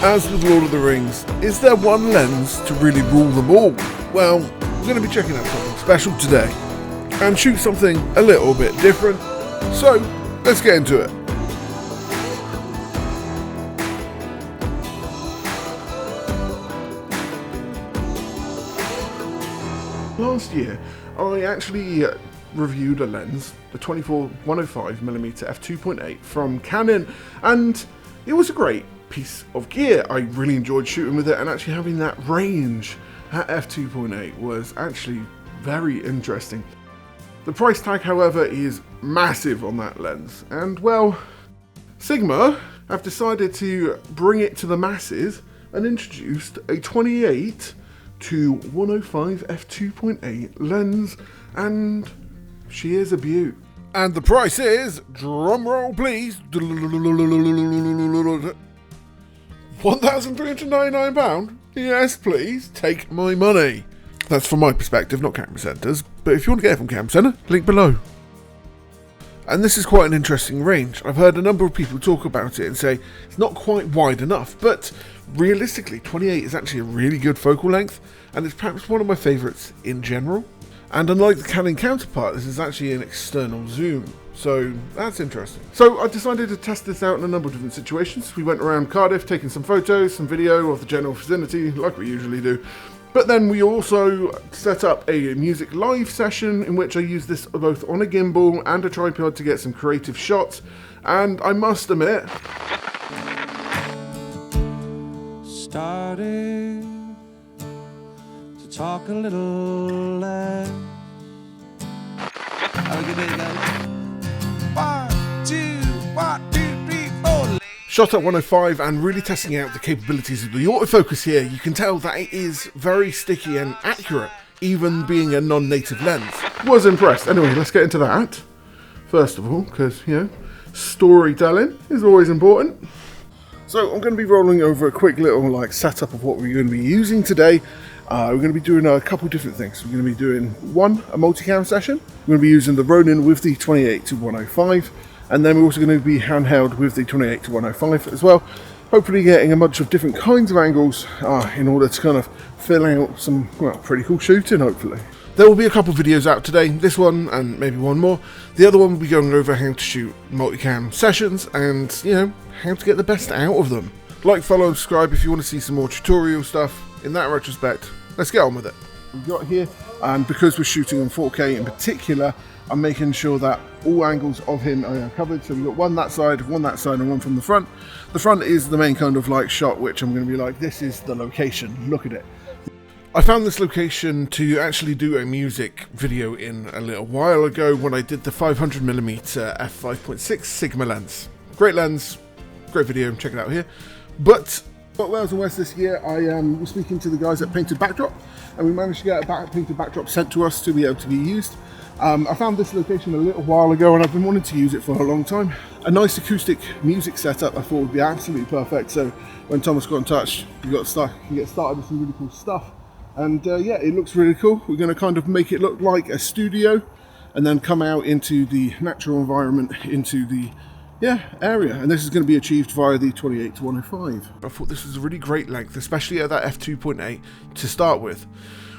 As with Lord of the Rings, is there one lens to really rule them all? Well, we're going to be checking out something special today and shoot something a little bit different. So, let's get into it. Last year, I actually reviewed a lens, the 105mm f2.8 from Canon, and it was a great piece of gear. I really enjoyed shooting with it, and actually having that range at f2.8 was actually very interesting. The price tag, however, is massive on that lens, and well, Sigma have decided to bring it to the masses and introduced a 28 to 105 f2.8 lens, and she is a beaut. And the price is, drum roll please, £1,399? Yes please, take my money. That's from my perspective, not Camera Centre's, but if you want to get it from Camera Centre, link below. And this is quite an interesting range. I've heard a number of people talk about it and say it's not quite wide enough, but realistically 28 is actually a really good focal length, and it's perhaps one of my favourites in general. And unlike the Canon counterpart, this is actually an external zoom, so that's interesting. So I decided to test this out in a number of different situations. We went around Cardiff taking some photos, some video of the general vicinity, like we usually do. But then we also set up a music live session in which I used this both on a gimbal and a tripod to get some creative shots. And I must admit, started to talk a little less. Have a good day, guys. 1, 2, 3, 4. Shot at 105 and really testing out the capabilities of the autofocus here. You can tell that it is very sticky and accurate, even being a non-native lens. Was impressed. Anyway, let's get into that. First of all, because, you know, storytelling is always important. So I'm going to be rolling over a quick little setup of what we're going to be using today. We're going to be doing a couple different things. We're going to be doing a multicam session. We're going to be using the Ronin with the 28 to 105, and then we're also going to be handheld with the 28 to 105 as well. Hopefully getting a bunch of different kinds of angles in order to kind of fill out some pretty cool shooting, hopefully. There will be a couple of videos out today, this one and maybe one more. The other one will be going over how to shoot multicam sessions and, you know, how to get the best out of them. Like, follow and subscribe if you want to see some more tutorial stuff. In that retrospect, let's get on with it. We've got here, and because we're shooting on 4K in particular, I'm making sure that all angles of him are covered. So we've got one that side, and one from the front. The front is the main kind of shot, which I'm going to be like, this is the location, look at it. I found this location to actually do a music video in a little while ago when I did the 500mm f5.6 Sigma lens. Great lens, great video, check it out here. But Wales and West this year, I was speaking to the guys at Painted Backdrop, and we managed to get a painted backdrop sent to us to be able to be used. I found this location a little while ago, and I've been wanting to use it for a long time. A nice acoustic music setup I thought would be absolutely perfect. So when Thomas got in touch, you can get started with some really cool stuff. And yeah, it looks really cool. We're going to kind of make it look like a studio, and then come out into the natural environment, into the area, and this is going to be achieved via the 28 to 105. I thought this was a really great length, especially at that f2.8 to start with.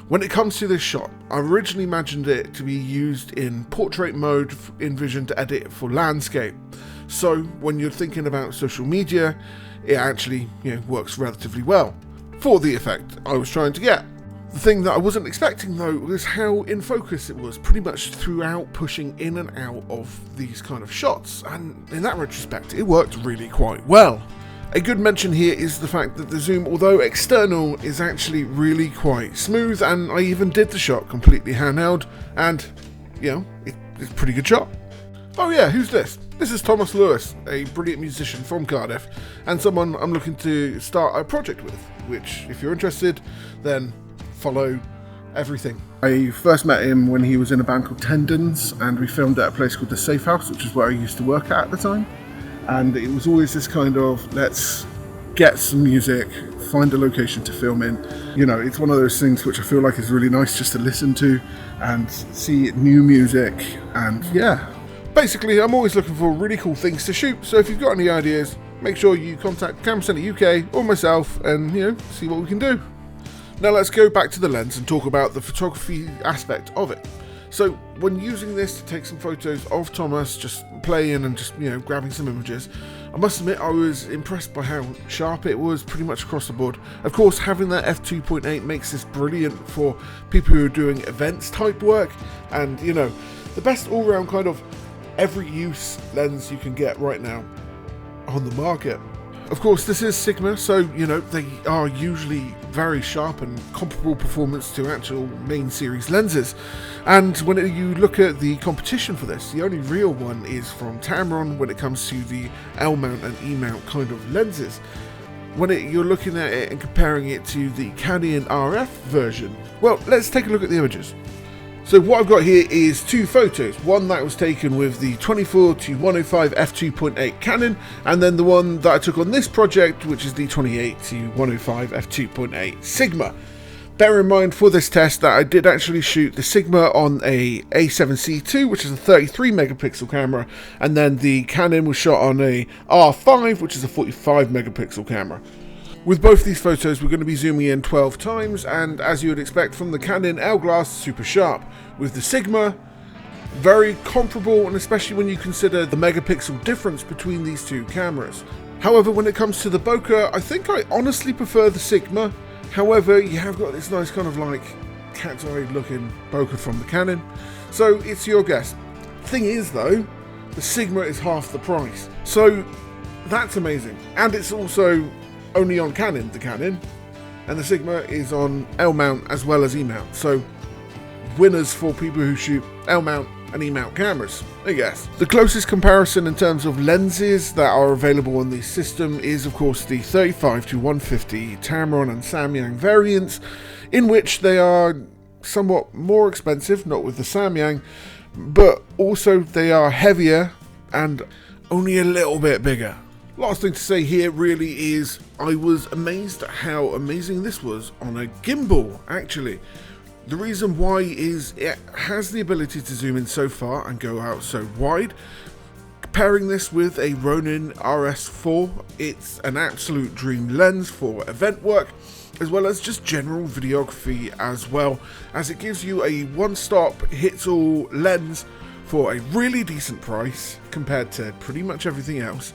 When it comes to this shot, I originally imagined it to be used in portrait mode, envisioned to edit for landscape. So when you're thinking about social media, it actually works relatively well for the effect I was trying to get. The thing that I wasn't expecting though was how in focus it was pretty much throughout, pushing in and out of these kind of shots, and in that retrospect it worked really quite well. A good mention here is the fact that the zoom, although external, is actually really quite smooth, and I even did the shot completely handheld, and it's a pretty good shot. Oh yeah, who's this? This is Thomas Lewis, a brilliant musician from Cardiff, and someone I'm looking to start a project with, which if you're interested, then follow everything. I first met him when he was in a band called Tendons, and we filmed at a place called the Safe House, which is where I used to work at the time. And it was always this kind of, let's get some music, find a location to film in. It's one of those things which I feel like is really nice just to listen to and see new music, and yeah. Basically, I'm always looking for really cool things to shoot, so if you've got any ideas, make sure you contact Camera Centre UK or myself and, you know, see what we can do. Now let's go back to the lens and talk about the photography aspect of it. So when using this to take some photos of Thomas, just playing and just, you know, grabbing some images, I must admit I was impressed by how sharp it was pretty much across the board. Of course, having that f2.8 makes this brilliant for people who are doing events type work, and, you know, the best all-round kind of every use lens you can get right now on the market. Of course, this is Sigma, so, you know, they are usually very sharp and comparable performance to actual main series lenses. And when you look at the competition for this, the only real one is from Tamron when it comes to the L mount and E mount kind of lenses. When you're looking at it and comparing it to the Canon RF version, well, let's take a look at the images. So what I've got here is two photos, one that was taken with the 24-105 f2.8 Canon, and then the one that I took on this project, which is the 28-105 f2.8 Sigma. Bear in mind for this test that I did actually shoot the Sigma on a A7C II, which is a 33 megapixel camera, and then the Canon was shot on a R5, which is a 45 megapixel camera. With both these photos, we're going to be zooming in 12 times, and as you would expect from the Canon L glass, super sharp. With the Sigma, very comparable, and especially when you consider the megapixel difference between these two cameras. However, when it comes to the bokeh, I think I honestly prefer the Sigma. However, you have got this nice kind of like cat's eye looking bokeh from the Canon, so it's your guess. Thing is though, the Sigma is half the price, so that's amazing, and it's also only on Canon, the Canon, and the Sigma is on L mount as well as E mount, so winners for people who shoot L mount and E mount cameras, I guess. The closest comparison in terms of lenses that are available on this system is of course the 35-150 Tamron and Samyang variants, in which they are somewhat more expensive, not with the Samyang, but also they are heavier and only a little bit bigger. Last thing to say here really is I was amazed at how amazing this was on a gimbal, actually. The reason why is it has the ability to zoom in so far and go out so wide. Pairing this with a Ronin RS4, it's an absolute dream lens for event work, as well as just general videography as well, as it gives you a one-stop hits-all lens for a really decent price compared to pretty much everything else.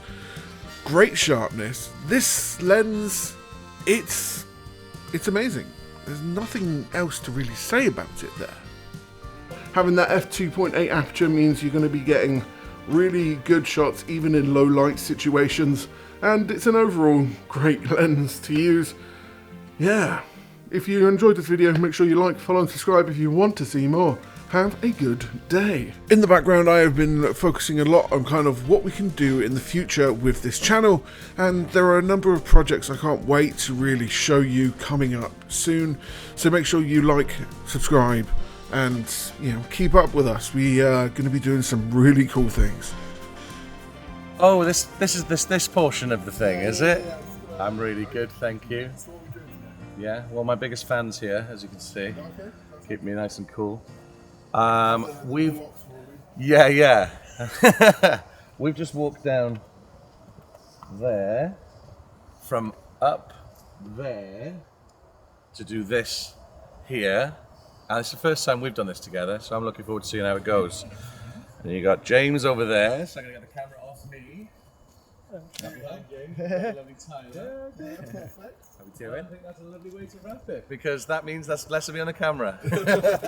Great sharpness. This lens, it's amazing. There's nothing else to really say about it there. Having that f2.8 aperture means you're going to be getting really good shots even in low light situations, and it's an overall great lens to use. Yeah, if you enjoyed this video, make sure you like, follow and subscribe if you want to see more. Have a good day. In the background, I have been focusing a lot on kind of what we can do in the future with this channel, and there are a number of projects I can't wait to really show you coming up soon. So make sure you like, subscribe, and, you know, keep up with us. We are going to be doing some really cool things. Oh, this is this portion of the thing, is it? I'm really good, thank you. Yeah, well, my biggest fans here, as you can see, keep me nice and cool. We've just walked down there from up there to do this here, and it's the first time we've done this together, so I'm looking forward to seeing how it goes. And you got James over there, so I'm gonna get the camera off me. Lovely time. How we doing? I think that's a lovely way to wrap it, because that means that's less of me on the camera.